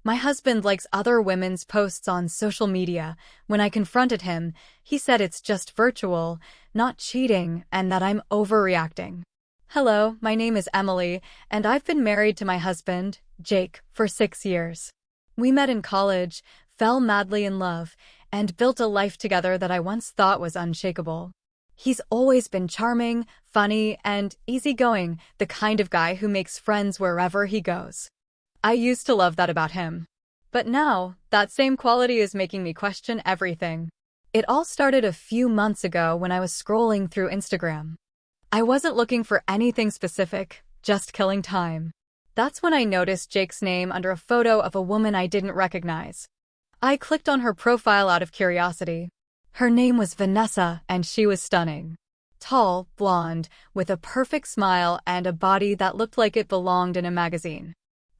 My husband likes other women's posts on social media. When I confronted him, he said it's just virtual, not cheating, and that I'm overreacting. Hello, my name is Emily, and I've been married to my husband, Jake, for 6 years. We met in college, fell madly in love, and built a life together that I once thought was unshakable. He's always been charming, funny, and easygoing, the kind of guy who makes friends wherever he goes. I used to love that about him. But now, that same quality is making me question everything. It all started a few months ago when I was scrolling through Instagram. I wasn't looking for anything specific, just killing time. That's when I noticed Jake's name under a photo of a woman I didn't recognize. I clicked on her profile out of curiosity. Her name was Vanessa, and she was stunning. Tall, blonde, with a perfect smile and a body that looked like it belonged in a magazine.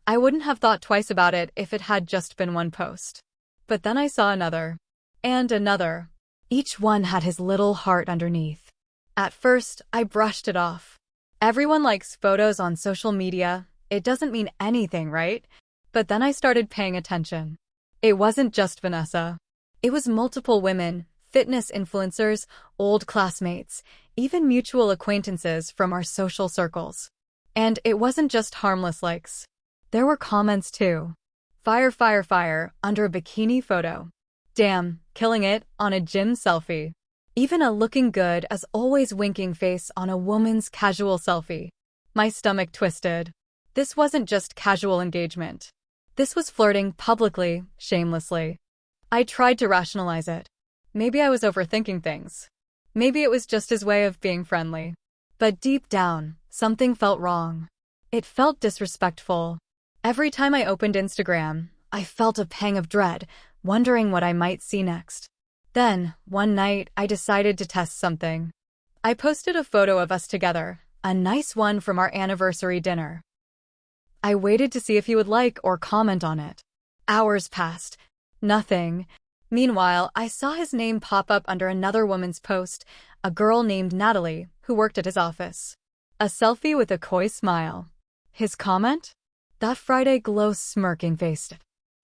I wouldn't have thought twice about it if it had just been one post. But then I saw another. And another. Each one had his little heart underneath. At first, I brushed it off. Everyone likes photos on social media. It doesn't mean anything, right? But then I started paying attention. It wasn't just Vanessa. It was multiple women, fitness influencers, old classmates, even mutual acquaintances from our social circles. And it wasn't just harmless likes. There were comments too. Fire, fire, fire, under a bikini photo. Damn, killing it, on a gym selfie. Even a looking good as always winking face on a woman's casual selfie. My stomach twisted. This wasn't just casual engagement. This was flirting publicly, shamelessly. I tried to rationalize it. Maybe I was overthinking things. Maybe it was just his way of being friendly. But deep down, something felt wrong. It felt disrespectful. Every time I opened Instagram, I felt a pang of dread, wondering what I might see next. Then, one night, I decided to test something. I posted a photo of us together, a nice one from our anniversary dinner. I waited to see if he would like or comment on it. Hours passed. Nothing. Meanwhile, I saw his name pop up under another woman's post, a girl named Natalie, who worked at his office. A selfie with a coy smile. His comment? That Friday glow smirking face.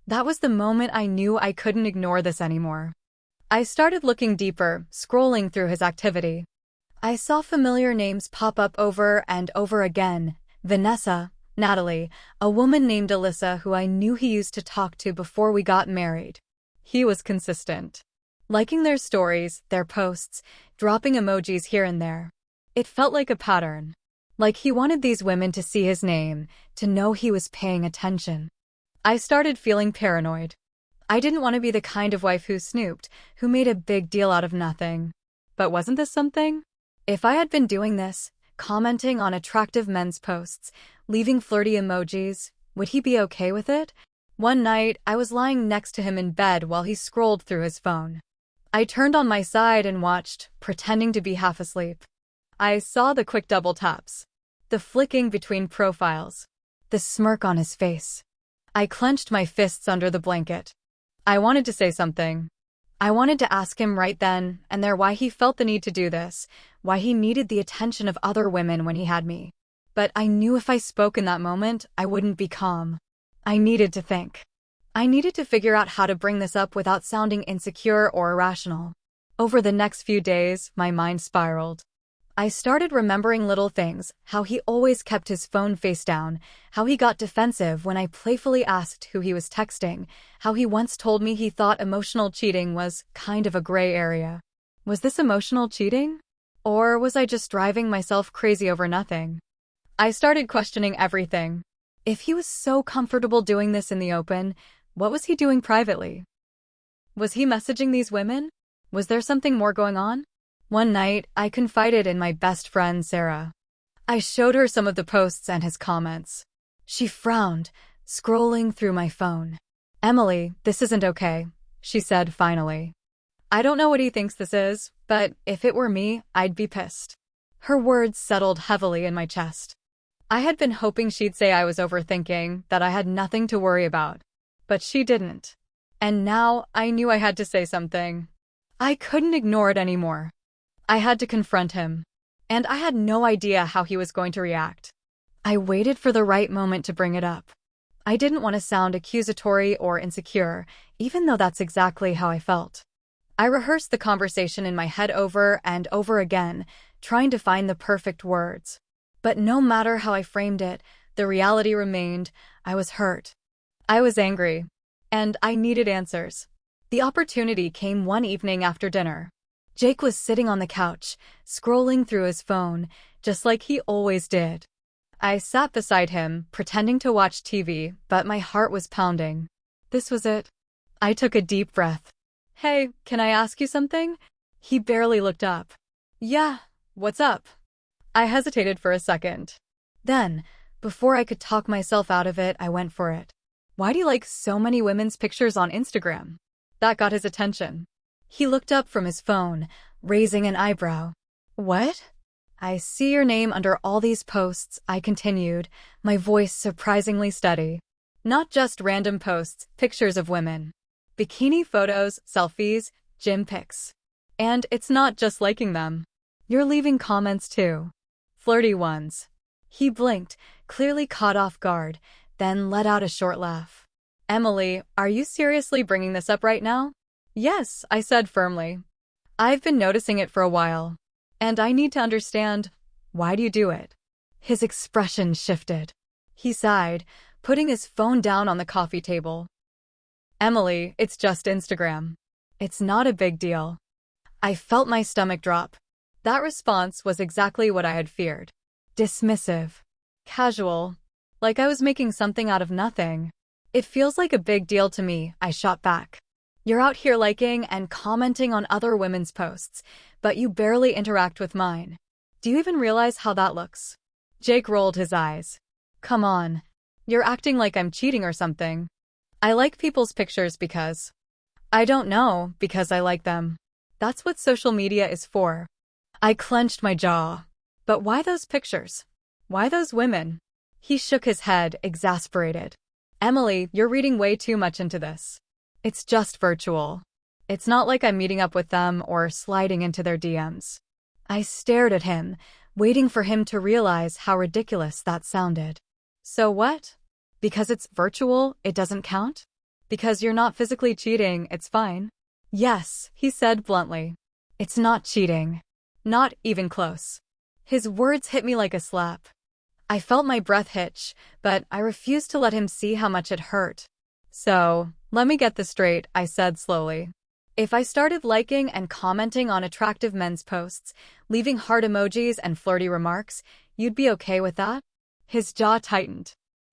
That was the moment I knew I couldn't ignore this anymore. I started looking deeper, scrolling through his activity. I saw familiar names pop up over and over again. Vanessa, Natalie, a woman named Alyssa who I knew he used to talk to before we got married. He was consistent. Liking their stories, their posts, dropping emojis here and there. It felt like a pattern. Like he wanted these women to see his name, to know he was paying attention. I started feeling paranoid. I didn't want to be the kind of wife who snooped, who made a big deal out of nothing. But wasn't this something? If I had been doing this, commenting on attractive men's posts, leaving flirty emojis, would he be okay with it? One night, I was lying next to him in bed while he scrolled through his phone. I turned on my side and watched, pretending to be half asleep. I saw the quick double taps. The flicking between profiles. The smirk on his face. I clenched my fists under the blanket. I wanted to say something. I wanted to ask him right then and there why he felt the need to do this, why he needed the attention of other women when he had me. But I knew if I spoke in that moment, I wouldn't be calm. I needed to think. I needed to figure out how to bring this up without sounding insecure or irrational. Over the next few days, my mind spiraled. I started remembering little things, how he always kept his phone face down, how he got defensive when I playfully asked who he was texting, how he once told me he thought emotional cheating was kind of a gray area. Was this emotional cheating? Or was I just driving myself crazy over nothing? I started questioning everything. If he was so comfortable doing this in the open, what was he doing privately? Was he messaging these women? Was there something more going on? One night, I confided in my best friend, Sarah. I showed her some of the posts and his comments. She frowned, scrolling through my phone. "Emily, this isn't okay," she said finally. "I don't know what he thinks this is, but if it were me, I'd be pissed." Her words settled heavily in my chest. I had been hoping she'd say I was overthinking, that I had nothing to worry about. But she didn't. And now I knew I had to say something. I couldn't ignore it anymore. I had to confront him. And I had no idea how he was going to react. I waited for the right moment to bring it up. I didn't want to sound accusatory or insecure, even though that's exactly how I felt. I rehearsed the conversation in my head over and over again, trying to find the perfect words. But no matter how I framed it, the reality remained. I was hurt. I was angry. And I needed answers. The opportunity came one evening after dinner. Jake was sitting on the couch, scrolling through his phone, just like he always did. I sat beside him, pretending to watch TV, but my heart was pounding. This was it. I took a deep breath. Hey, can I ask you something? He barely looked up. Yeah, what's up? I hesitated for a second. Then, before I could talk myself out of it, I went for it. Why do you like so many women's pictures on Instagram? That got his attention. He looked up from his phone, raising an eyebrow. What? I see your name under all these posts, I continued, my voice surprisingly steady. Not just random posts, pictures of women. Bikini photos, selfies, gym pics. And it's not just liking them. You're leaving comments too. Flirty ones. He blinked, clearly caught off guard, then let out a short laugh. Emily, are you seriously bringing this up right now? Yes, I said firmly. I've been noticing it for a while. And I need to understand, why do you do it? His expression shifted. He sighed, putting his phone down on the coffee table. Emily, it's just Instagram. It's not a big deal. I felt my stomach drop. That response was exactly what I had feared. Dismissive. Casual. Like I was making something out of nothing. It feels like a big deal to me, I shot back. You're out here liking and commenting on other women's posts, but you barely interact with mine. Do you even realize how that looks? Jake rolled his eyes. Come on. You're acting like I'm cheating or something. I like people's pictures because... I don't know, because I like them. That's what social media is for. I clenched my jaw. But why those pictures? Why those women? He shook his head, exasperated. Emily, you're reading way too much into this. It's just virtual. It's not like I'm meeting up with them or sliding into their DMs. I stared at him, waiting for him to realize how ridiculous that sounded. So what? Because it's virtual, it doesn't count? Because you're not physically cheating, it's fine? Yes, he said bluntly. It's not cheating. Not even close. His words hit me like a slap. I felt my breath hitch, but I refused to let him see how much it hurt. So, let me get this straight, I said slowly. If I started liking and commenting on attractive men's posts, leaving heart emojis and flirty remarks, you'd be okay with that? His jaw tightened.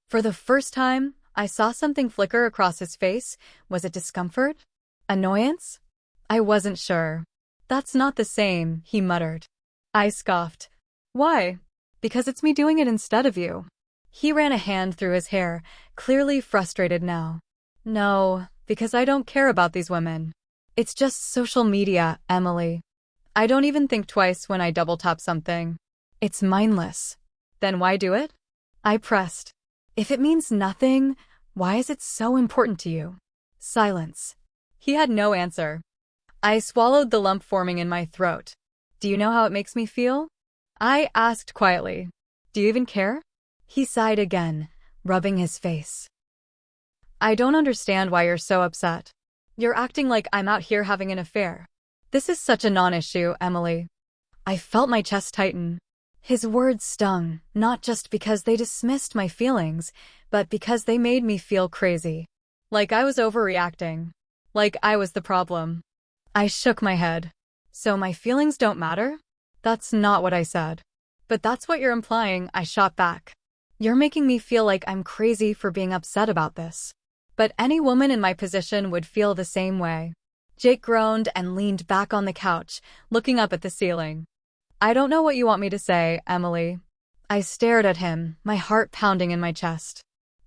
For the first time, I saw something flicker across his face. Was it discomfort? Annoyance? I wasn't sure. That's not the same, he muttered. I scoffed. Why? Because it's me doing it instead of you. He ran a hand through his hair, clearly frustrated now. No, because I don't care about these women. It's just social media, Emily. I don't even think twice when I double-tap something. It's mindless. Then why do it? I pressed. If it means nothing, why is it so important to you? Silence. He had no answer. I swallowed the lump forming in my throat. Do you know how it makes me feel? I asked quietly. Do you even care? He sighed again, rubbing his face. I don't understand why you're so upset. You're acting like I'm out here having an affair. This is such a non-issue, Emily. I felt my chest tighten. His words stung, not just because they dismissed my feelings, but because they made me feel crazy. Like I was overreacting. Like I was the problem. I shook my head. So my feelings don't matter? That's not what I said. But that's what you're implying, I shot back. You're making me feel like I'm crazy for being upset about this. But any woman in my position would feel the same way. Jake groaned and leaned back on the couch, looking up at the ceiling. I don't know what you want me to say, Emily. I stared at him, my heart pounding in my chest.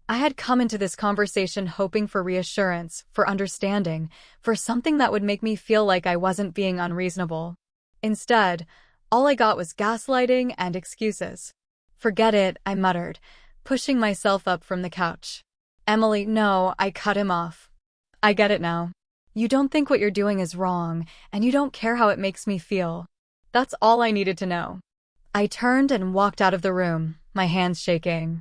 I had come into this conversation hoping for reassurance, for understanding, for something that would make me feel like I wasn't being unreasonable. Instead, all I got was gaslighting and excuses. Forget it, I muttered, pushing myself up from the couch. Emily, no, I cut him off. I get it now. You don't think what you're doing is wrong, and you don't care how it makes me feel. That's all I needed to know. I turned and walked out of the room, my hands shaking.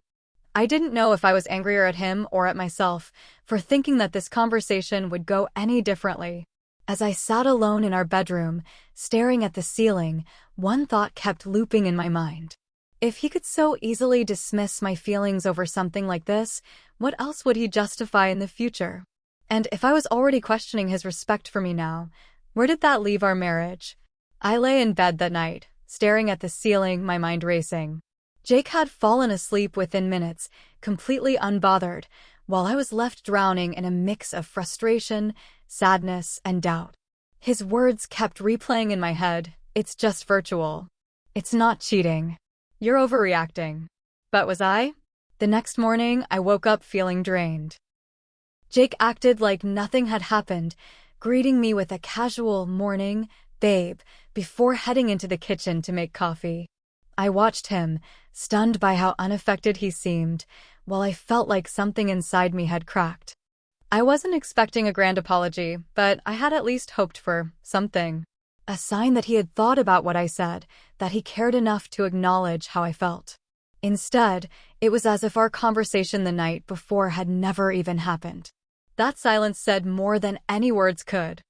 I didn't know if I was angrier at him or at myself for thinking that this conversation would go any differently. As I sat alone in our bedroom, staring at the ceiling, one thought kept looping in my mind. If he could so easily dismiss my feelings over something like this, what else would he justify in the future? And if I was already questioning his respect for me now, where did that leave our marriage? I lay in bed that night, staring at the ceiling, my mind racing. Jake had fallen asleep within minutes, completely unbothered, while I was left drowning in a mix of frustration, sadness, and doubt. His words kept replaying in my head. It's just virtual. It's not cheating. You're overreacting. But was I? The next morning, I woke up feeling drained. Jake acted like nothing had happened, greeting me with a casual "morning, babe," before heading into the kitchen to make coffee. I watched him, stunned by how unaffected he seemed, while I felt like something inside me had cracked. I wasn't expecting a grand apology, but I had at least hoped for something. A sign that he had thought about what I said, that he cared enough to acknowledge how I felt. Instead, it was as if our conversation the night before had never even happened. That silence said more than any words could.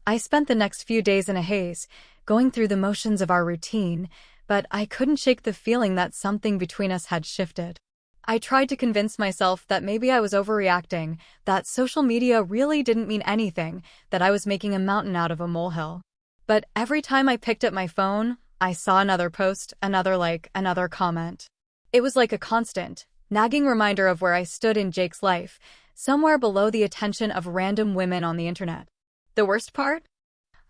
I spent the next few days in a haze, going through the motions of our routine, but I couldn't shake the feeling that something between us had shifted. I tried to convince myself that maybe I was overreacting, that social media really didn't mean anything, that I was making a mountain out of a molehill. But every time I picked up my phone, I saw another post, another like, another comment. It was like a constant, nagging reminder of where I stood in Jake's life, somewhere below the attention of random women on the internet. The worst part?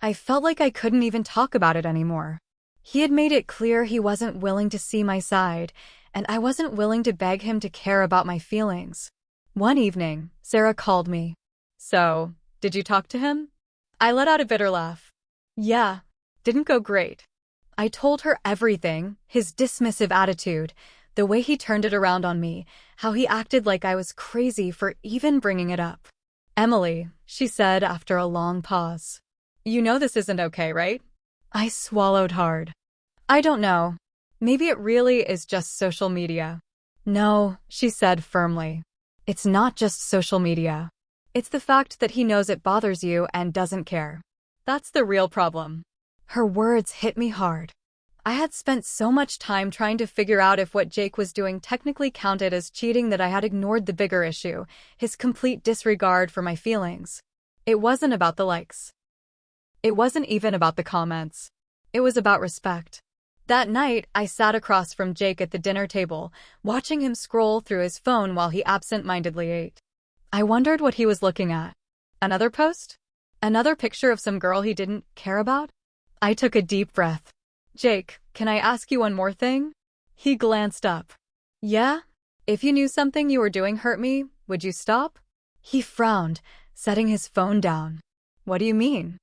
I felt like I couldn't even talk about it anymore. He had made it clear he wasn't willing to see my side, and I wasn't willing to beg him to care about my feelings. One evening, Sarah called me. "So, did you talk to him?" I let out a bitter laugh. "Yeah, didn't go great." I told her everything, his dismissive attitude, the way he turned it around on me, how he acted like I was crazy for even bringing it up. "Emily," she said after a long pause. "You know this isn't okay, right?" I swallowed hard. "I don't know. Maybe it really is just social media." "No," she said firmly. "It's not just social media. It's the fact that he knows it bothers you and doesn't care. That's the real problem." Her words hit me hard. I had spent so much time trying to figure out if what Jake was doing technically counted as cheating that I had ignored the bigger issue, his complete disregard for my feelings. It wasn't about the likes. It wasn't even about the comments. It was about respect. That night, I sat across from Jake at the dinner table, watching him scroll through his phone while he absent-mindedly ate. I wondered what he was looking at. Another post? Another picture of some girl he didn't care about? I took a deep breath. "Jake, can I ask you one more thing?" He glanced up. "Yeah? If you knew something you were doing hurt me, would you stop?" He frowned, setting his phone down. "What do you mean?"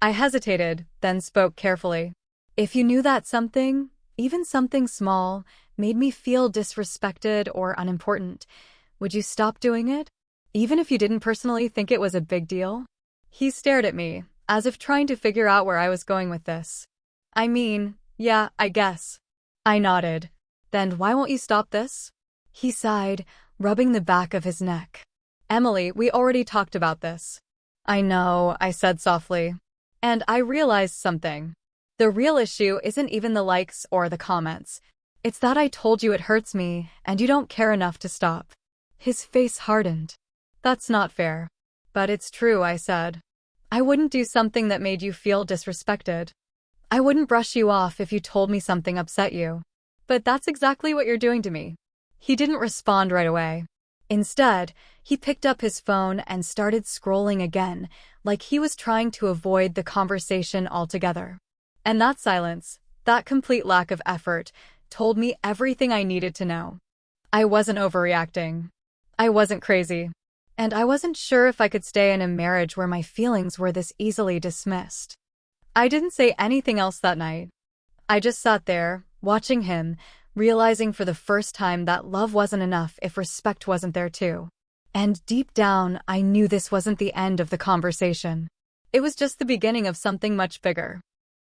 I hesitated, then spoke carefully. "If you knew that something, even something small, made me feel disrespected or unimportant, would you stop doing it? Even if you didn't personally think it was a big deal?" He stared at me, as if trying to figure out where I was going with this. "I mean, yeah, I guess." I nodded. "Then why won't you stop this?" He sighed, rubbing the back of his neck. "Emily, we already talked about this." "I know," I said softly. "And I realized something. The real issue isn't even the likes or the comments. It's that I told you it hurts me, and you don't care enough to stop." His face hardened. "That's not fair." "But it's true," I said. "I wouldn't do something that made you feel disrespected. I wouldn't brush you off if you told me something upset you. But that's exactly what you're doing to me." He didn't respond right away. Instead, he picked up his phone and started scrolling again, like he was trying to avoid the conversation altogether. And that silence, that complete lack of effort, told me everything I needed to know. I wasn't overreacting. I wasn't crazy. And I wasn't sure if I could stay in a marriage where my feelings were this easily dismissed. I didn't say anything else that night. I just sat there, watching him, realizing for the first time that love wasn't enough if respect wasn't there too. And deep down, I knew this wasn't the end of the conversation. It was just the beginning of something much bigger.